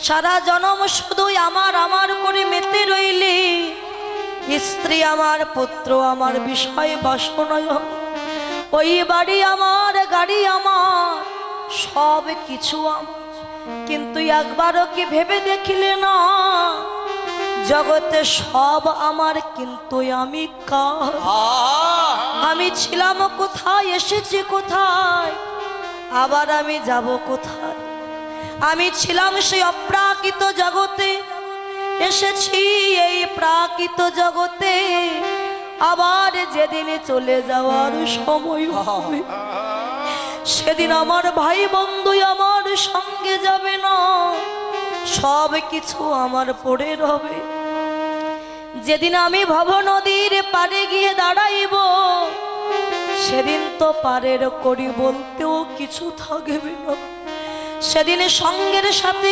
সারা জনম শুধুই আমার আমার করে মেতে রইলি, স্ত্রী আমার, পুত্র আমার, বিষয় বাসনায় ওই বাড়ি আমার, গাড়ি আমার, সব কিছু আমার। কিন্তু একবারও কি ভেবে দেখিলে না জগতে সব আমার, কিন্তু আমি কার? আমি ছিলাম কোথায়, এসেছি কোথায়, আবার আমি যাব কোথায়? আমি ছিলাম সেই অপ্রাকৃত জগতে, এসেছি এই প্রাকৃত জগতে। আবার যেদিন চলে যাওয়ার সময় হবে, সেদিন আমার ভাই বন্ধু আমার সঙ্গে যাবে না, সব কিছু আমার পড়ে রবে। যেদিন আমি ভব নদীর পাড়ে গিয়ে দাঁড়াইব, সেদিন তো পারের করি বলতেও কিছু থাকবে না। সেদিন সঙ্গের সাথে